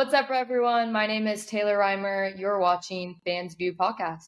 What's up, everyone? My name is Taylor Reimer. You're watching Fans View Podcast.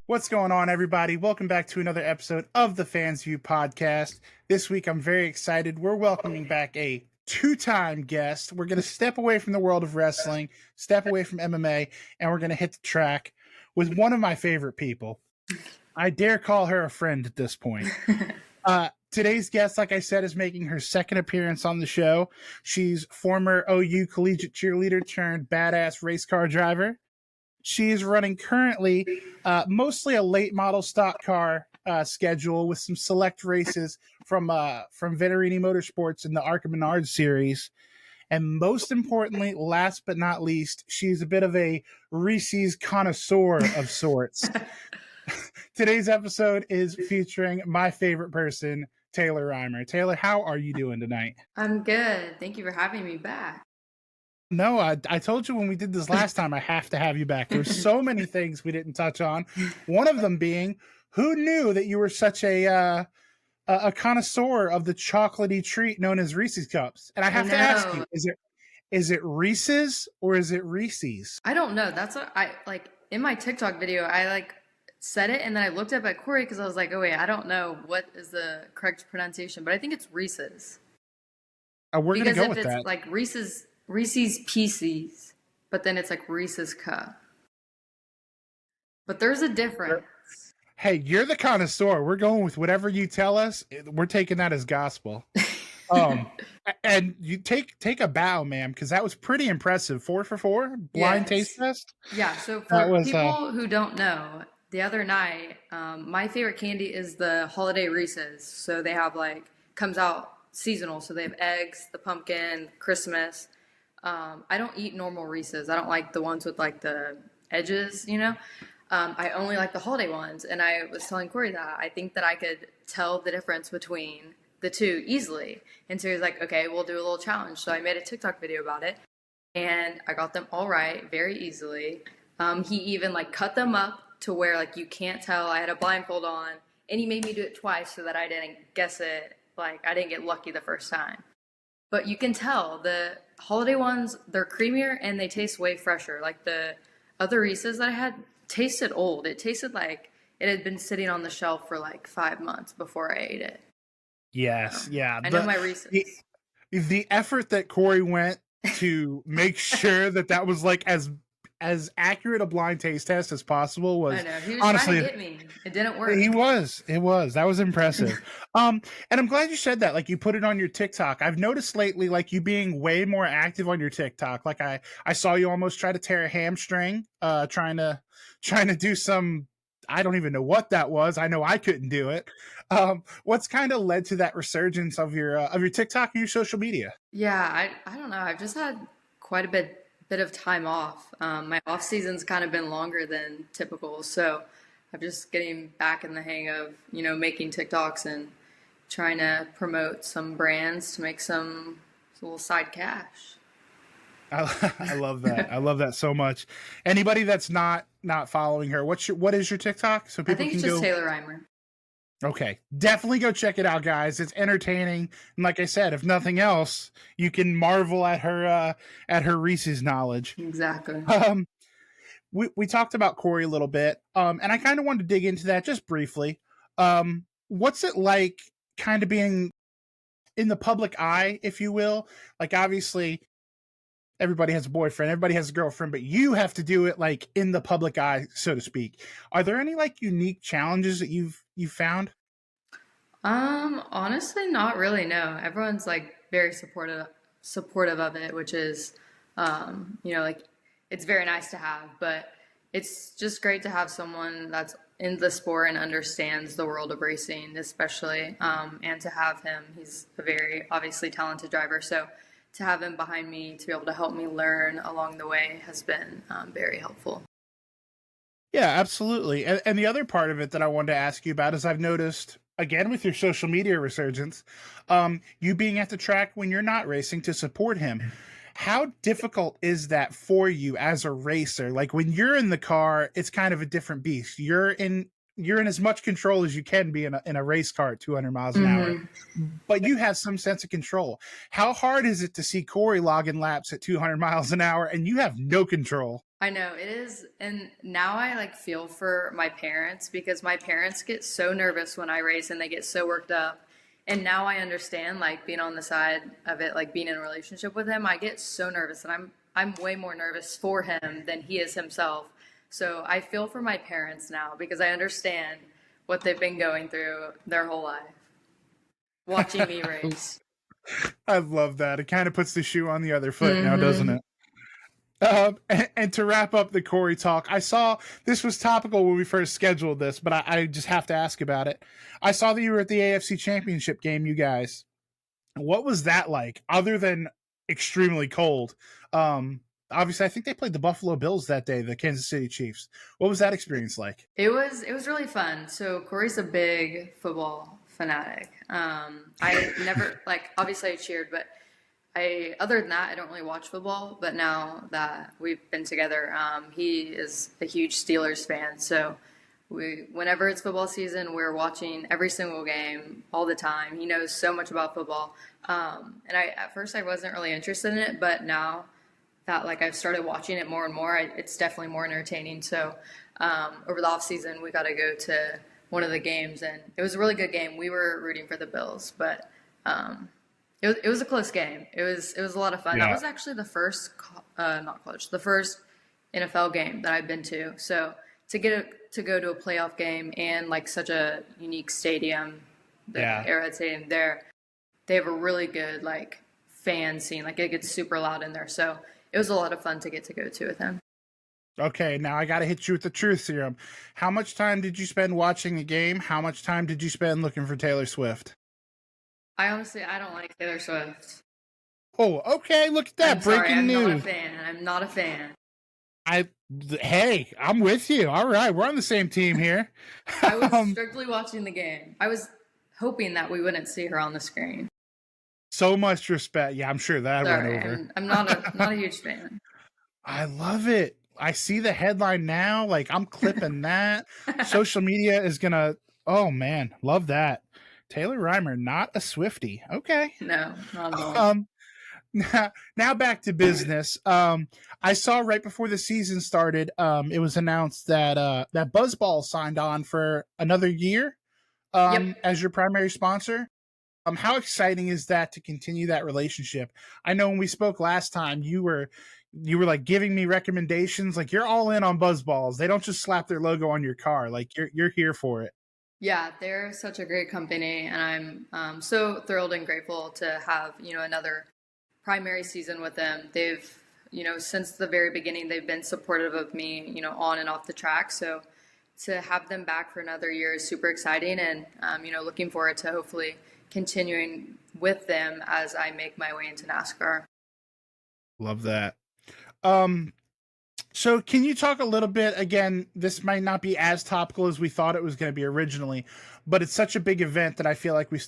What's going on, everybody? Welcome back to another episode of the Fans View Podcast. This week, I'm very excited. We're welcoming back a two-time guest. We're going to step away from the world of wrestling, step away from MMA, and we're going to hit the track with one of my favorite people. I dare call her a friend at this point. Today's guest, like I said, is making her second appearance on the show. She's former OU collegiate cheerleader turned badass race car driver. She is running currently mostly a late model stock car schedule with some select races from Veterini Motorsports in the ARCA series. And most importantly, last but not least, she's a bit of a Reese's connoisseur of sorts. Today's episode is featuring my favorite person, Taylor Reimer. Taylor, how are you doing tonight? I'm good. Thank you for having me back. No, I told you when we did this last time, I have to have you back. There's so many things we didn't touch on. One of them being, who knew that you were such a connoisseur of the chocolatey treat known as Reese's Cups? And I have to ask you, is it Reese's or is it Reese's? I don't know. That's what I like in my TikTok video. I said it and then I looked up at Corey because I was like, oh wait, I don't know what is the correct pronunciation, but I think it's Reese's. We're gonna go with that. Because if it's like Reese's Pieces, but then it's like Reese's Cup. But there's a difference. Hey, you're the connoisseur. We're going with whatever you tell us. We're taking that as gospel. And you take a bow, ma'am, because that was pretty impressive. 4 for 4 blind taste test. Yeah. So for people who don't know, the other night, my favorite candy is the holiday Reese's. So they have comes out seasonal. So they have eggs, the pumpkin, Christmas. I don't eat normal Reese's. I don't like the ones with the edges, I only like the holiday ones. And I was telling Corey that I think that I could tell the difference between the two easily. And so he was like, okay, we'll do a little challenge. So I made a TikTok video about it and I got them all right very easily. He even cut them up to where you can't tell. I had a blindfold on and he made me do it twice so that I didn't guess it. I didn't get lucky the first time. But you can tell the holiday ones, they're creamier and they taste way fresher. The other Reese's that I had tasted old. It tasted like it had been sitting on the shelf for 5 months before I ate it. Yes, yeah. I know my Reese's. The effort that Corey went to make sure that was as accurate a blind taste test as possible was, I know. He was honestly trying to get me. It didn't work. It was. That was impressive. And I'm glad you said that. You put it on your TikTok. I've noticed lately, you being way more active on your TikTok. I saw you almost try to tear a hamstring, trying to do some. I don't even know what that was. I know I couldn't do it. What's kind of led to that resurgence of your TikTok and your social media? Yeah, I don't know. I've just had quite a bit of time off. My off season's kind of been longer than typical, so I'm just getting back in the hang of making TikToks and trying to promote some brands to make some little side cash. I love that. I love that so much. Anybody that's not following her, what is your TikTok? So people I think it's just Taylor Reimer. Okay, definitely go check it out, guys. It's entertaining, and like I said, if nothing else, you can marvel at her Reese's knowledge. Exactly. We talked about Corey a little bit, and I kind of wanted to dig into that just briefly. What's it like, kind of being in the public eye, if you will? Obviously, everybody has a boyfriend, everybody has a girlfriend, but you have to do it in the public eye, so to speak. Are there any unique challenges that you've found? Honestly, not really. No, everyone's very supportive of it, which is, it's very nice to have, but it's just great to have someone that's in the sport and understands the world of racing, especially, and to have him. He's a very obviously talented driver, so to have him behind me to be able to help me learn along the way has been very helpful. Yeah, absolutely. And the other part of it that I wanted to ask you about is I've noticed, again, with your social media resurgence, you being at the track when you're not racing to support him. How difficult is that for you as a racer? Like when you're in the car, it's kind of a different beast. You're in as much control as you can be in a race car at 200 miles an hour, Hmm. but you have some sense of control. How hard is it to see Corey logging laps at 200 miles an hour and you have no control? I know it is. And now I like feel for my parents because my parents get so nervous when I race and they get so worked up. And now I understand like being on the side of it, like being in a relationship with him, I get so nervous and I'm way more nervous for him than he is himself. So I feel for my parents now because I understand what they've been going through their whole life watching me race. I love that. It kind of puts the shoe on the other foot now, doesn't Hmm. it? And to wrap up the Corey talk, I saw this was topical when we first scheduled this, but I just have to ask about it. I saw that you were at the AFC Championship game, you guys. What was that like, other than extremely cold? Obviously, I think they played the Buffalo Bills that day, the Kansas City Chiefs. What was that experience like? It was really fun. So Corey's a big football fanatic. I never like obviously I cheered, but I other than that I don't really watch football. But now that we've been together, he is a huge Steelers fan. So we whenever it's football season, we're watching every single game all the time. He knows so much about football. And I at first I wasn't really interested in it, but now that like I've started watching it more and more, it's definitely more entertaining. So over the off season, we got to go to one of the games, and it was a really good game. We were rooting for the Bills, but it was a close game. It was a lot of fun. That Yeah. was actually the first not college, the first NFL game that I've been to. So to go to a playoff game and like such a unique stadium, the Yeah. Arrowhead Stadium there, they have a really good like fan scene. Like it gets super loud in there. So it was a lot of fun to get to go to with him. Okay, now I got to hit you with the truth serum. How much time did you spend watching the game? How much time did you spend looking for Taylor Swift? I don't like Taylor Swift. Oh, okay. Look at I'm that sorry, breaking I'm not a news. fan. I'm not a fan. I Hey, I'm with you. All right, we're on the same team here. I was um, strictly watching the game. I was hoping that we wouldn't see her on the screen. so much respect. Yeah, I'm sure that went Sorry, over. I'm not a huge fan. I love it. I see the headline now. Like I'm clipping that. Social media is gonna. Oh man, love that. Taylor Reimer, not a Swiftie. Okay. No, not at all. Um, now back to business. I saw right before the season started, it was announced that that Buzzball signed on for another year Yep. as your primary sponsor. How exciting is that to continue that relationship? I know when we spoke last time, you were like giving me recommendations. Like you're all in on Buzzballs. They don't just slap their logo on your car. Like you're here for it. Yeah, they're such a great company, and I'm so thrilled and grateful to have another primary season with them. They've since the very beginning they've been supportive of me on and off the track. So to have them back for another year is super exciting, and looking forward to hopefully continuing with them as I make my way into NASCAR. Love that. Um, So, can you talk a little bit again? This might not be as topical as we thought it was going to be originally, but it's such a big event that I feel like we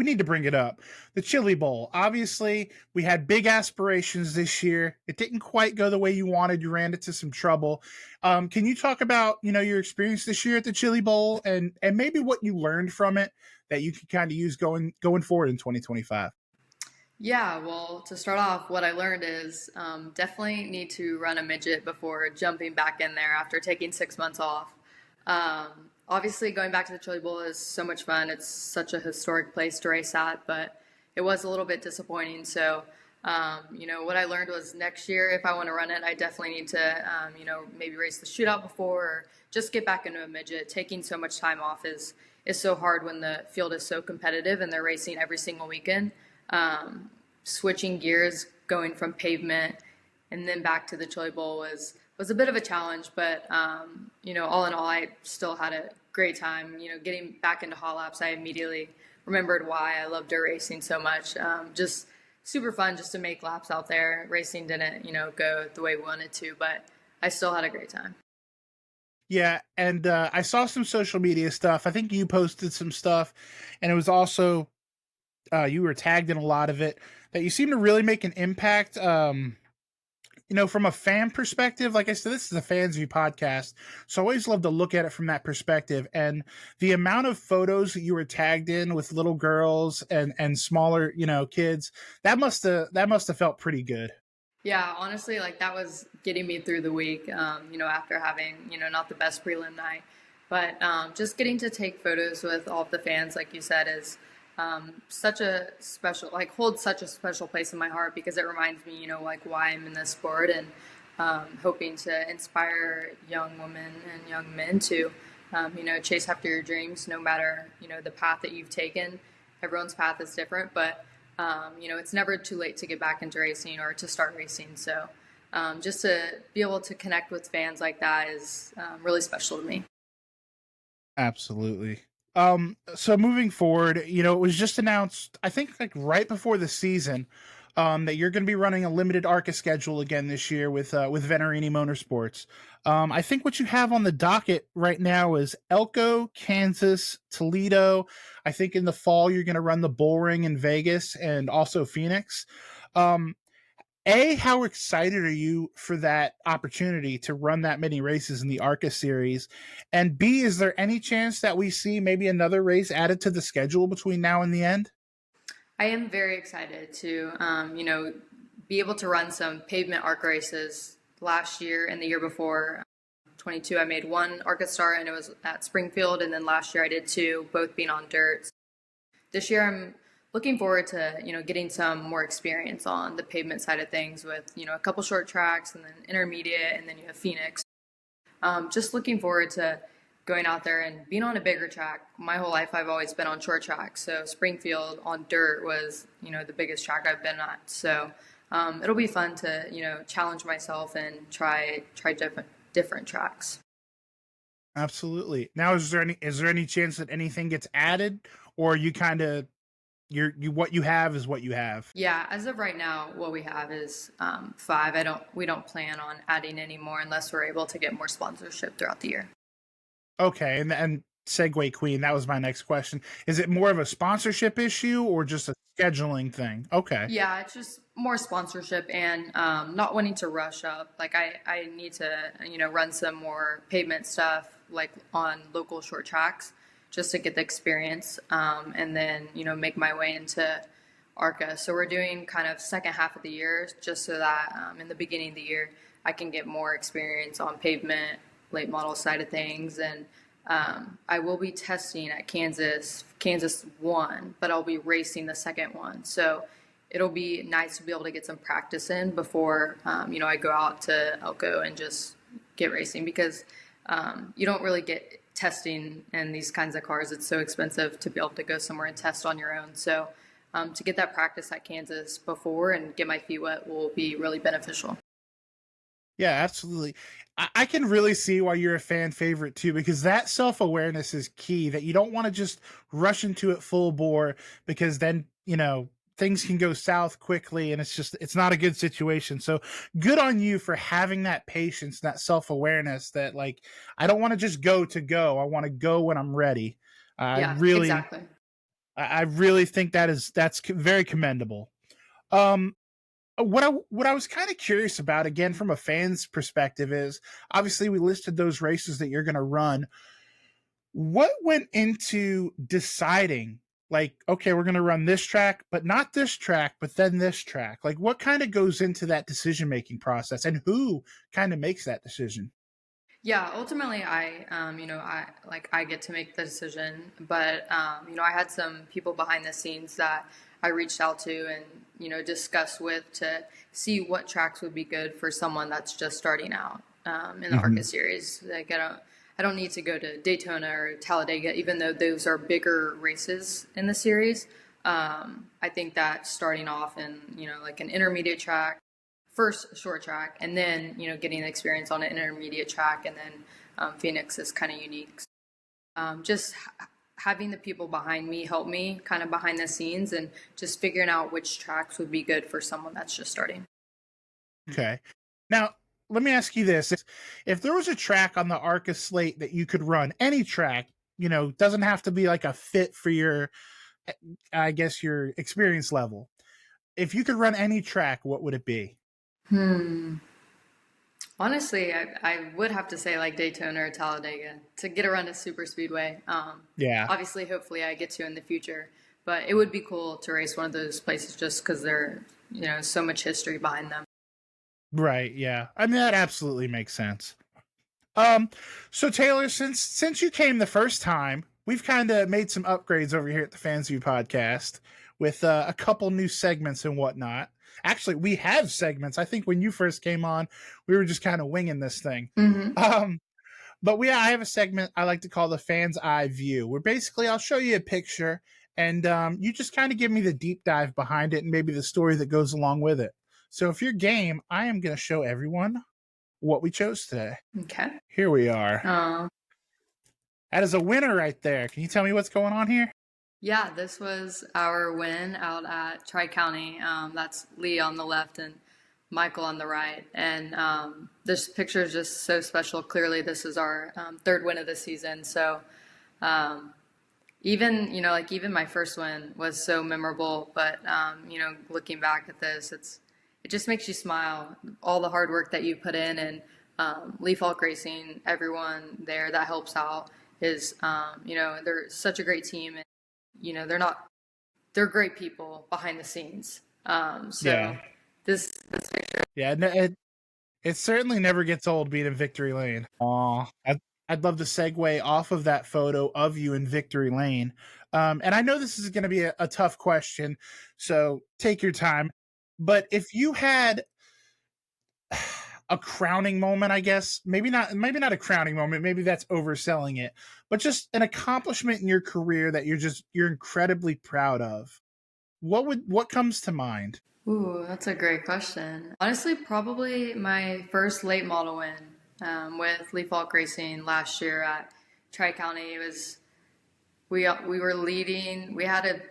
need to bring it up. The Chili Bowl. Obviously, we had big aspirations this year. It didn't quite go the way you wanted. You ran into some trouble. Can you talk about your experience this year at the Chili Bowl and maybe what you learned from it that you can kind of use going forward in 2025? Yeah, well, to start off, what I learned is definitely need to run a midget before jumping back in there after taking 6 months off. Obviously, going back to the Chili Bowl is so much fun. It's such a historic place to race at, but it was a little bit disappointing. So, what I learned was next year, if I want to run it, I definitely need to, maybe race the shootout before or just get back into a midget. Taking so much time off is so hard when the field is so competitive and they're racing every single weekend. Switching gears, going from pavement and then back to the Chili Bowl was a bit of a challenge, but all in all, I still had a great time. Getting back into hot laps, I immediately remembered why I loved dirt racing so much. Just super fun just to make laps out there. Racing didn't, go the way we wanted to, but I still had a great time. Yeah, and I saw some social media stuff. I think you posted some stuff, and it was also you were tagged in a lot of it. That you seem to really make an impact. From a fan perspective, like I said, this is a fans view podcast, so I always love to look at it from that perspective. And the amount of photos that you were tagged in with little girls and smaller, kids, that must have felt pretty good. Yeah, honestly, like that was getting me through the week, after having, not the best prelim night. But just getting to take photos with all of the fans, like you said, is such a special, like holds such a special place in my heart because it reminds me, like why I'm in this sport and hoping to inspire young women and young men to, chase after your dreams, no matter, the path that you've taken. Everyone's path is different, but it's never too late to get back into racing or to start racing. So just to be able to connect with fans like that is really special to me. Absolutely. So moving forward, it was just announced, I think like right before the season, that you're going to be running a limited ARCA schedule again this year with Venerini Motorsports. I think what you have on the docket right now is Elko, Kansas, Toledo. I think in the fall you're going to run the Bull Ring in Vegas and also Phoenix. Um, how excited are you for that opportunity to run that many races in the ARCA series? And B, is there any chance that we see maybe another race added to the schedule between now and the end? I am very excited to, be able to run some pavement ARC races. Last year and the year before, 22, I made one ARCA start and it was at Springfield. And then last year I did two, both being on dirt. This year I'm looking forward to, getting some more experience on the pavement side of things with, a couple short tracks and then intermediate and then you have Phoenix. Just looking forward to going out there and being on a bigger track. My whole life I've always been on short tracks. So Springfield on dirt was, the biggest track I've been at. So it'll be fun to, challenge myself and try different tracks. Absolutely. Now, is there any chance that anything gets added, or you kind of what you have is what you have? Yeah, as of right now, what we have is 5. We don't plan on adding any more unless we're able to get more sponsorship throughout the year. Okay, and segue queen. That was my next question. Is it more of a sponsorship issue or just a scheduling thing? Okay. Yeah, it's just more sponsorship and not wanting to rush up. Like I need to, run some more pavement stuff like on local short tracks just to get the experience and then, make my way into ARCA. So we're doing kind of second half of the year just so that in the beginning of the year I can get more experience on pavement, late model side of things. And I will be testing at Kansas 1, but I'll be racing the second one. So it'll be nice to be able to get some practice in before, I go out to Elko and just get racing because you don't really get testing in these kinds of cars. It's so expensive to be able to go somewhere and test on your own. So to get that practice at Kansas before and get my feet wet will be really beneficial. Yeah, absolutely. I can really see why you're a fan favorite too, because that self-awareness is key, that you don't want to just rush into it full bore because then, things can go south quickly and it's not a good situation. So good on you for having that patience, that self-awareness that like, I don't want to just go to go. I want to go when I'm ready. Yeah, Really, exactly. I really think that's very commendable. What I was kind of curious about, again from a fan's perspective, is obviously we listed those races that you're going to run. What went into deciding, like, okay, we're going to run this track, but not this track, but then this track? Like, what kind of goes into that decision making process, and who kind of makes that decision? Yeah, ultimately, I get to make the decision, but I had some people behind the scenes that I reached out to and discussed with to see what tracks would be good for someone that's just starting out in the ARCA series. Like I don't need to go to Daytona or Talladega, even though those are bigger races in the series. I think that starting off in like an intermediate track, first short track, and then getting the experience on an intermediate track, and then Phoenix is kind of unique. Just having the people behind me help me kind of behind the scenes and just figuring out which tracks would be good for someone that's just starting. Okay. Now, let me ask you this. If there was a track on the ARCA slate that you could run, any track, doesn't have to be like a fit for your, I guess, your experience level. If you could run any track, what would it be? Hmm. Honestly, I would have to say like Daytona or Talladega to get around a super speedway. Yeah. Obviously, hopefully, I get to in the future, but it would be cool to race one of those places just because they're so much history behind them. Right. Yeah. I mean, that absolutely makes sense. So Taylor, since you came the first time, we've kind of made some upgrades over here at the Fans View podcast with a couple new segments and whatnot. Actually, we have segments. I think when you first came on, we were just kind of winging this thing. Mm-hmm. But I have a segment I like to call the Fan's Eye View, where basically I'll show you a picture and you just kind of give me the deep dive behind it and maybe the story that goes along with it. So if you're game, I am going to show everyone what we chose today. Okay. Here we are. That is a winner right there. Can you tell me what's going on here? Yeah, this was our win out at Tri-County. That's Lee on the left and Michael on the right. And this picture is just so special. Clearly, this is our third win of the season. So even my first win was so memorable. But, looking back at this, it just makes you smile. All the hard work that you put in and Lee Falk Racing, everyone there that helps out is, they're such a great team. And, they're great people behind the scenes. Yeah. This picture. Yeah, it certainly never gets old being in Victory Lane. Aw, I'd love to segue off of that photo of you in Victory Lane. And I know this is going to be a tough question, so take your time. But if you had a crowning moment, I guess, maybe not a crowning moment, maybe that's overselling it, but just an accomplishment in your career that you're incredibly proud of, what comes to mind? Ooh, that's a great question. Honestly, probably my first late model win with Lee Falk Racing last year at Tri-County. It was we were leading. We had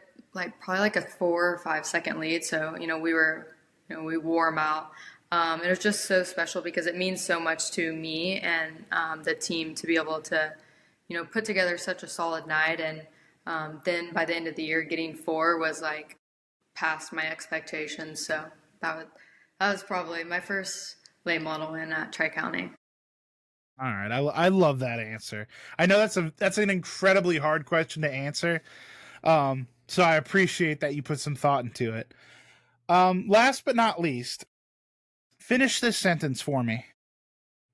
probably a 4 or 5 second lead. So we wore them out. It was just so special because it means so much to me and the team to be able to put together such a solid night. And then by the end of the year, getting 4 was past my expectations. So that was probably my first late model win at Tri-County. All right, I love that answer. I know that's an incredibly hard question to answer, so I appreciate that you put some thought into it. Last but not least, finish this sentence for me.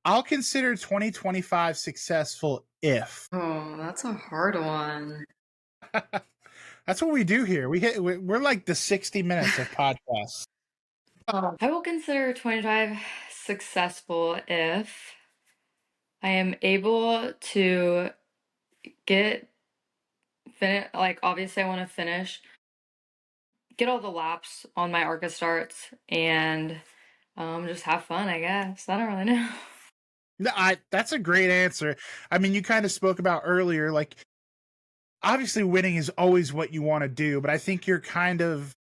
I'll consider 2025 successful if. Oh, that's a hard one. That's what we do here. We're like the 60 minutes of podcasts. I will consider 25 successful if I am able to obviously I want to get all the laps on my ARCA starts and just have fun, I guess. I don't really know. No, that's a great answer. I mean, you kind of spoke about earlier, obviously winning is always what you want to do, but I think you're kind of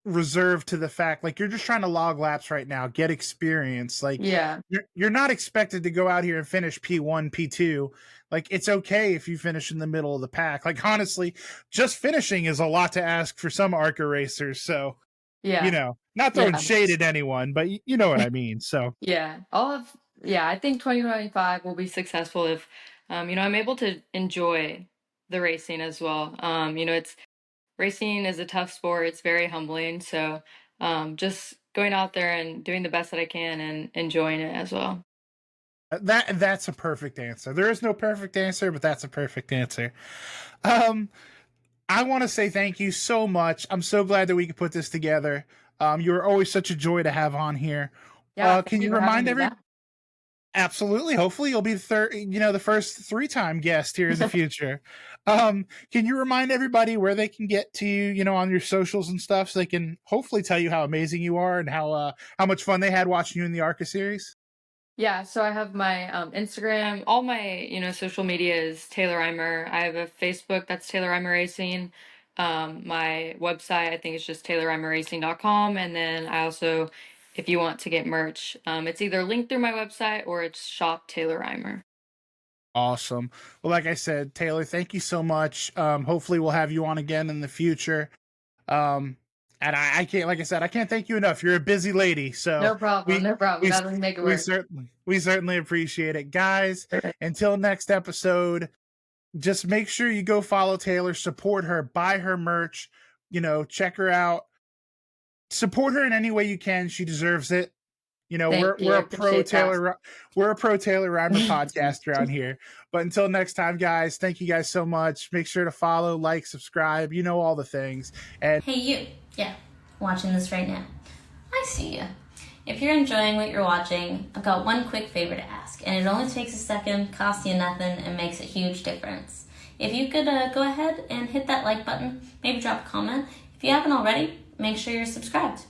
reserved to the fact you're just trying to log laps right now, get experience. Yeah. You're not expected to go out here and finish P1, P2. It's okay if you finish in the middle of the pack. Honestly, just finishing is a lot to ask for some ARCA racers. So, yeah, not throwing shade at anyone, but you know what I mean. So yeah, I think 2025 will be successful if I'm able to enjoy the racing as well. Racing is a tough sport. It's very humbling. So just going out there and doing the best that I can and enjoying it as well. that's a perfect answer. There is no perfect answer, but that's a perfect answer. I want to say thank you so much. I'm so glad that we could put this together. You were always such a joy to have on here. Yeah, Can you remind everyone? Absolutely. Hopefully you'll be the first 3-time guest here in the future. Can you remind everybody where they can get to you, on your socials and stuff, so they can hopefully tell you how amazing you are and how much fun they had watching you in the ARCA series? Yeah, so I have my Instagram, all my, social media is Taylor Reimer. I have a Facebook, that's Taylor Reimer Racing. My website, I think it's just taylorreimerracing.com. And then I also, if you want to get merch. It's either linked through my website or it's Shop Taylor Reimer. Awesome. Well, like I said, Taylor, thank you so much. Hopefully we'll have you on again in the future. And I can't, like I said, I can't thank you enough. You're a busy lady, so No problem. No problem. That'll make it work. We certainly appreciate it, guys. Until next episode, just make sure you go follow Taylor, support her, buy her merch, check her out, support her in any way you can. She deserves it. We're a pro Taylor Reimer podcast around here. But until next time, guys, thank you guys so much. Make sure to follow, like, subscribe, all the things. And hey, you, watching this right now, I see you. If you're enjoying what you're watching, I've got one quick favor to ask, and it only takes a second, costs you nothing, and makes a huge difference. If you could go ahead and hit that like button, maybe drop a comment. If you haven't already, make sure you're subscribed.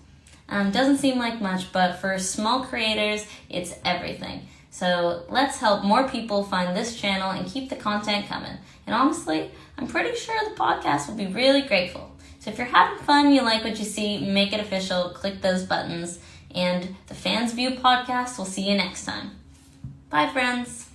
Doesn't seem like much, but for small creators, it's everything. So let's help more people find this channel and keep the content coming. And honestly, I'm pretty sure the podcast will be really grateful. So if you're having fun, you like what you see, make it official, click those buttons. And the Fans View podcast, we'll see you next time. Bye, friends.